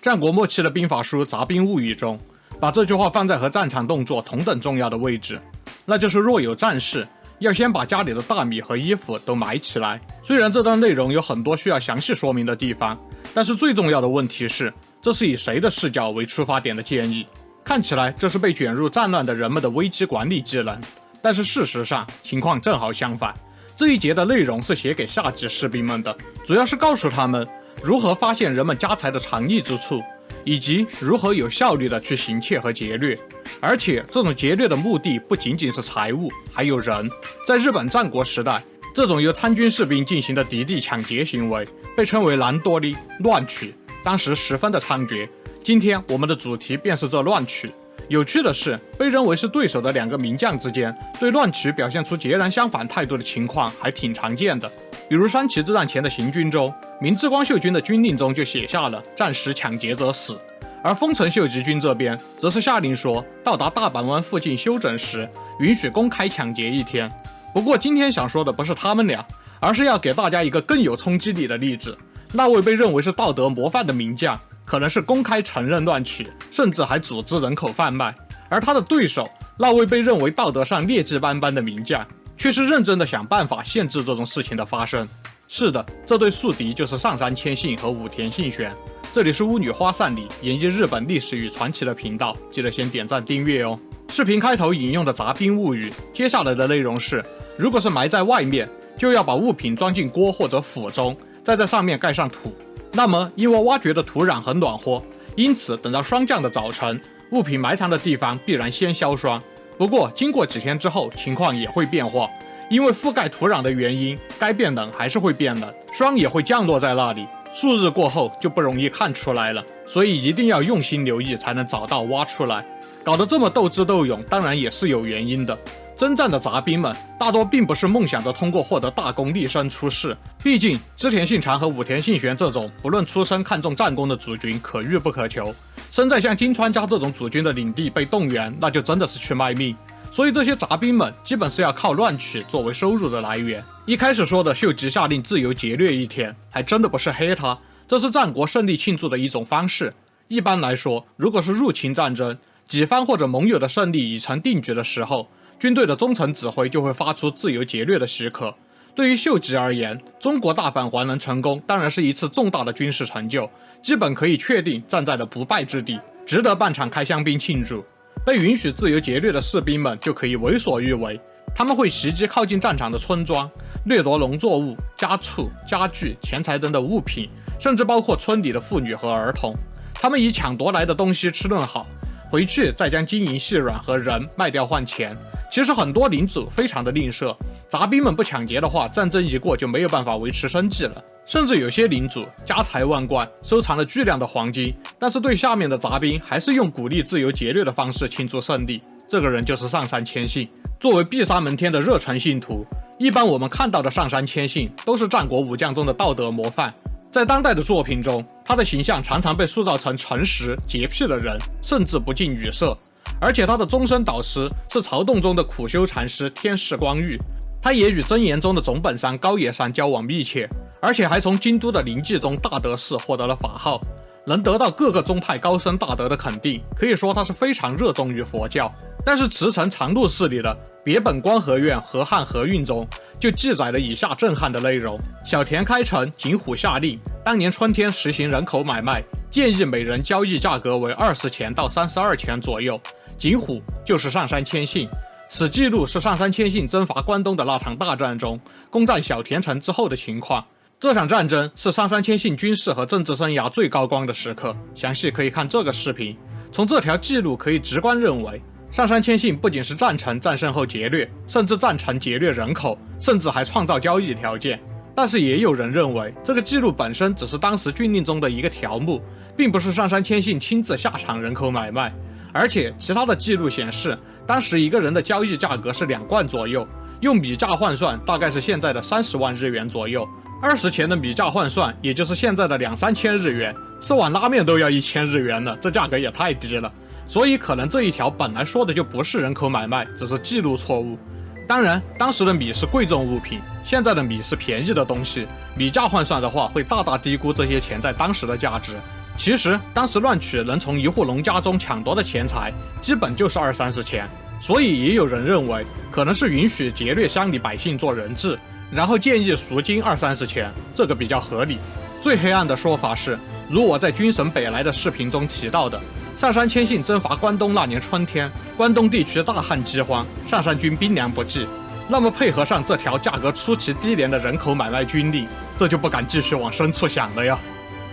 战国末期的兵法书《杂兵物语》中，把这句话放在和战场动作同等重要的位置，那就是若有战事，要先把家里的大米和衣服都埋起来。虽然这段内容有很多需要详细说明的地方，但是最重要的问题是，这是以谁的视角为出发点的建议？看起来这是被卷入战乱的人们的危机管理技能，但是事实上情况正好相反。这一节的内容是写给下级士兵们的，主要是告诉他们如何发现人们家财的藏匿之处，以及如何有效率的去行窃和劫掠。而且这种劫掠的目的不仅仅是财物，还有人。在日本战国时代，这种由参军士兵进行的敌地抢劫行为被称为乱取乱取，当时十分的猖獗。今天我们的主题便是这乱取。有趣的是，被认为是对手的两个名将之间对乱取表现出截然相反态度的情况还挺常见的。比如山崎之战前的行军中，明智光秀军的军令中就写下了战时抢劫者死，而丰臣秀吉军这边则是下令说，到达大阪湾附近休整时允许公开抢劫1天。不过今天想说的不是他们俩，而是要给大家一个更有冲击力的例子。那位被认为是道德模范的名将，可能是公开承认乱取，甚至还组织人口贩卖，而他的对手那位被认为道德上劣迹斑斑的名将，却是认真的想办法限制这种事情的发生。是的，这对宿敌就是上杉谦信和武田信玄。这里是巫女花散里研究日本历史与传奇的频道，记得先点赞订阅哦。视频开头引用的杂兵物语，接下来的内容是，如果是埋在外面，就要把物品装进锅或者釜中，再在上面盖上土。那么因为挖掘的土壤很暖和，因此等到霜降的早晨，物品埋藏的地方必然先消霜。不过经过几天之后，情况也会变化，因为覆盖土壤的原因，该变冷还是会变冷，霜也会降落在那里，数日过后就不容易看出来了，所以一定要用心留意才能找到挖出来。搞得这么斗智斗勇，当然也是有原因的。征战的杂兵们大多并不是梦想着通过获得大功立身出世，毕竟织田信长和武田信玄这种不论出身看重战功的主君可遇不可求，身在像金川家这种主君的领地被动员，那就真的是去卖命。所以这些杂兵们基本是要靠乱取作为收入的来源。一开始说的秀吉下令自由劫掠1天，还真的不是黑他，这是战国胜利庆祝的一种方式。一般来说，如果是入侵战争，己方或者盟友的胜利已成定局的时候，军队的中层指挥就会发出自由劫掠的许可。对于秀吉而言，中国大返还能成功，当然是一次重大的军事成就，基本可以确定站在了不败之地，值得办场开香槟庆祝。被允许自由劫掠的士兵们就可以为所欲为，他们会袭击靠近战场的村庄，掠夺农作物、家畜、家具、钱财等等物品，甚至包括村里的妇女和儿童。他们以抢夺来的东西吃顿好，回去再将金银细软和人卖掉换钱。其实很多领主非常的吝啬，杂兵们不抢劫的话，战争一过就没有办法维持生计了。甚至有些领主家财万贯，收藏了巨量的黄金，但是对下面的杂兵还是用鼓励自由劫掠的方式庆祝胜利。这个人就是上杉谦信。作为必杀门天的热诚信徒，一般我们看到的上杉谦信都是战国武将中的道德模范。在当代的作品中，他的形象常常被塑造成诚实、洁癖的人，甚至不近女色。而且他的终身导师是曹洞中的苦修禅师天士光裕，他也与真言中的总本山高野山交往密切，而且还从京都的临济宗大德寺获得了法号，能得到各个宗派高僧大德的肯定，可以说他是非常热衷于佛教。但是慈城长鹿寺里的别本光和院和汉和运中就记载了以下震撼的内容：小田开城景虎下令，当年春天实行人口买卖，建议每人交易价格为20钱到32钱左右。景虎就是上杉谦信，此记录是上杉谦信征伐关东的那场大战中攻占小田城之后的情况。这场战争是上杉谦信军事和政治生涯最高光的时刻，详细可以看这个视频。从这条记录可以直观认为，上杉谦信不仅是战城战胜后劫掠，甚至战城劫掠人口，甚至还创造交易条件。但是也有人认为，这个记录本身只是当时军令中的一个条目，并不是上杉谦信亲自下场人口买卖。而且其他的记录显示，当时一个人的交易价格是2贯左右，用米价换算大概是现在的30万日元左右，20钱的米价换算也就是现在的2-3千日元，吃碗拉面都要1000日元了，这价格也太低了。所以可能这一条本来说的就不是人口买卖，只是记录错误。当然，当时的米是贵重物品，现在的米是便宜的东西，米价换算的话会大大低估这些钱在当时的价值。其实当时乱取能从一户农家中抢夺的钱财，基本就是20-30钱，所以也有人认为可能是允许劫掠乡里百姓做人质，然后建议赎金20-30钱，这个比较合理。最黑暗的说法是，如我在军神北来的视频中提到的，上杉谦信征伐关东那年春天，关东地区大旱饥荒，上杉军兵粮不济，那么配合上这条价格出奇低廉的人口买卖军令，这就不敢继续往深处想了呀。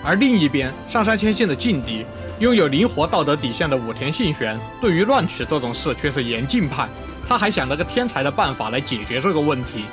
而另一边，上杉谦信的劲敌，拥有灵活道德底线的武田信玄，对于乱取这种事却是严禁派，他还想了个天才的办法来解决这个问题。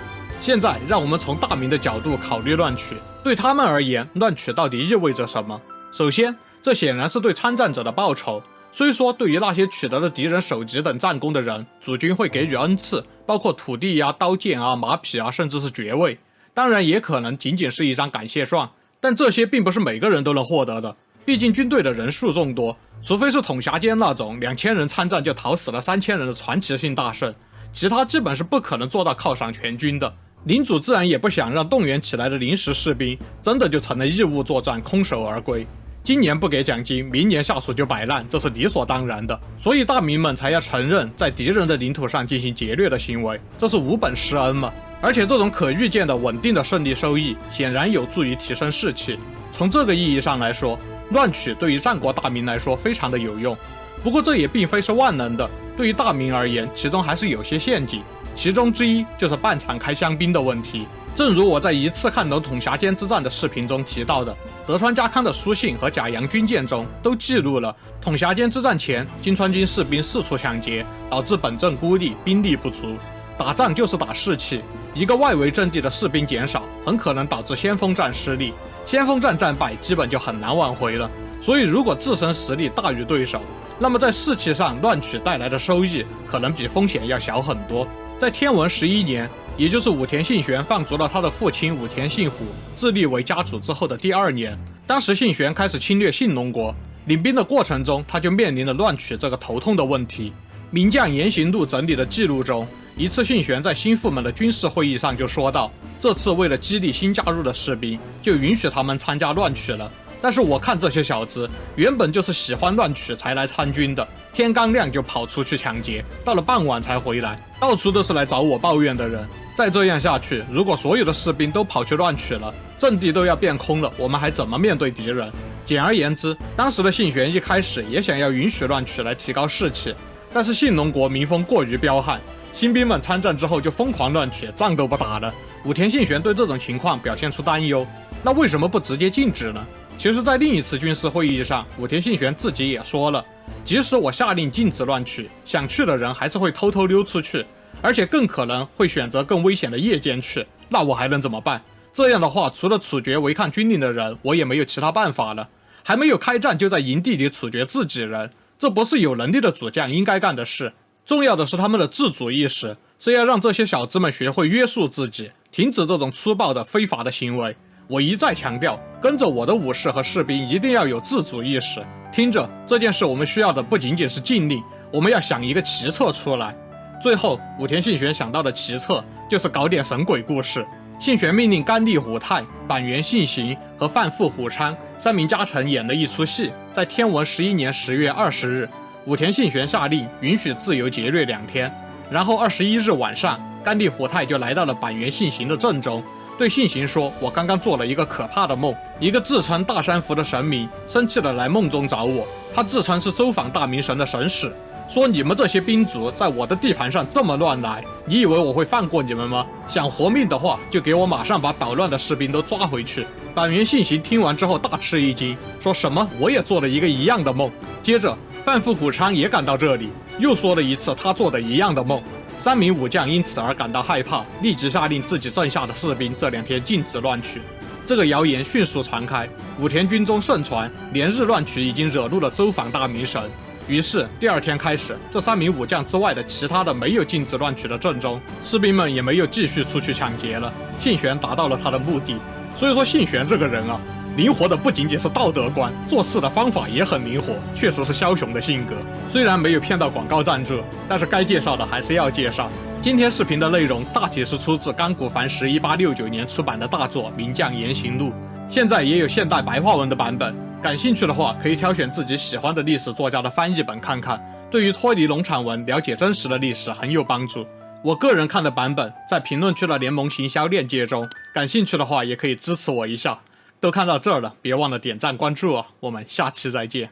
现在让我们从大明的角度考虑乱取，对他们而言，乱取到底意味着什么？首先，这显然是对参战者的报酬。虽说对于那些取得了敌人首级等战功的人，主君会给予恩赐，包括土地啊、刀剑啊、马匹啊，甚至是爵位。当然也可能仅仅是一张感谢状，但这些并不是每个人都能获得的。毕竟军队的人数众多，除非是统辖间那种2000人参战就讨死了3000人的传奇性大胜，其他基本是不可能做到犒赏全军的。领主自然也不想让动员起来的临时士兵真的就成了义务作战，空手而归。今年不给奖金，明年下属就摆烂，这是理所当然的。所以大明们才要承认在敌人的领土上进行劫掠的行为，这是无本施恩嘛。而且这种可预见的稳定的胜利收益，显然有助于提升士气。从这个意义上来说，乱取对于战国大明来说非常的有用。不过这也并非是万能的，对于大明而言，其中还是有些陷阱。其中之一就是半敞开香槟的问题。正如我在一次看懂统辖间之战的视频中提到的，德川家康的书信和甲阳军舰中都记录了统辖间之战前金川军士兵四处抢劫，导致本阵孤立，兵力不足。打仗就是打士气，一个外围阵地的士兵减少，很可能导致先锋战失利，先锋战战败基本就很难挽回了。所以如果自身实力大于对手，那么在士气上乱取带来的收益可能比风险要小很多。在天文11年，也就是武田信玄放逐了他的父亲武田信虎，自立为家主之后的第2年，当时信玄开始侵略信浓国，领兵的过程中他就面临了乱取这个头痛的问题。名将言行录整理的记录中，一次信玄在心腹们的军事会议上就说到，这次为了激励新加入的士兵，就允许他们参加乱取了。但是我看这些小子原本就是喜欢乱取才来参军的，天刚亮就跑出去抢劫，到了傍晚才回来，到处都是来找我抱怨的人。再这样下去，如果所有的士兵都跑去乱取了，阵地都要变空了，我们还怎么面对敌人？简而言之，当时的信玄一开始也想要允许乱取来提高士气，但是信浓国民风过于彪悍，新兵们参战之后就疯狂乱取，仗都不打了。武田信玄对这种情况表现出担忧，那为什么不直接禁止呢？其实在另一次军事会议上，武田信玄自己也说了，即使我下令禁止乱取，想去的人还是会偷偷溜出去，而且更可能会选择更危险的夜间去，那我还能怎么办？这样的话，除了处决违抗军令的人，我也没有其他办法了。还没有开战就在营地里处决自己人，这不是有能力的主将应该干的事。重要的是他们的自主意识，是要让这些小子们学会约束自己，停止这种粗暴的非法的行为。我一再强调，跟着我的武士和士兵一定要有自主意识。听着，这件事我们需要的不仅仅是禁令，我们要想一个奇策出来。最后，武田信玄想到的奇策就是搞点神鬼故事。信玄命令甘利虎太、板垣信行和范富虎昌3名家臣演了一出戏，在天文11年10月20日，武田信玄下令允许自由劫掠2天，然后21日晚上，甘利虎太就来到了板垣信行的阵中，对信行说，我刚刚做了一个可怕的梦，一个自称大山符的神明生气的来梦中找我，他自称是周访大明神的神使，说你们这些兵卒在我的地盘上这么乱来，你以为我会放过你们吗？想活命的话，就给我马上把捣乱的士兵都抓回去。板垣信行听完之后大吃一惊，说什么我也做了一个一样的梦。接着范富虎昌也赶到这里，又说了一次他做的一样的梦。3名武将因此而感到害怕，立即下令自己阵下的士兵这2天禁止乱取。这个谣言迅速传开，武田军中盛传连日乱取已经惹怒了周访大明神。于是第2天开始，这3名武将之外的其他的没有禁止乱取的阵中，士兵们也没有继续出去抢劫了。信玄达到了他的目的。所以说信玄这个人啊，灵活的不仅仅是道德观，做事的方法也很灵活，确实是枭雄的性格。虽然没有骗到广告赞助，但是该介绍的还是要介绍。今天视频的内容大体是出自冈谷繁实1869年出版的大作《名将言行录》，现在也有现代白话文的版本。感兴趣的话，可以挑选自己喜欢的历史作家的翻译本看看，对于脱离农场文、了解真实的历史很有帮助。我个人看的版本在评论区的联盟行销链接中，感兴趣的话也可以支持我一下。都看到这儿了，别忘了点赞关注哦，我们下期再见。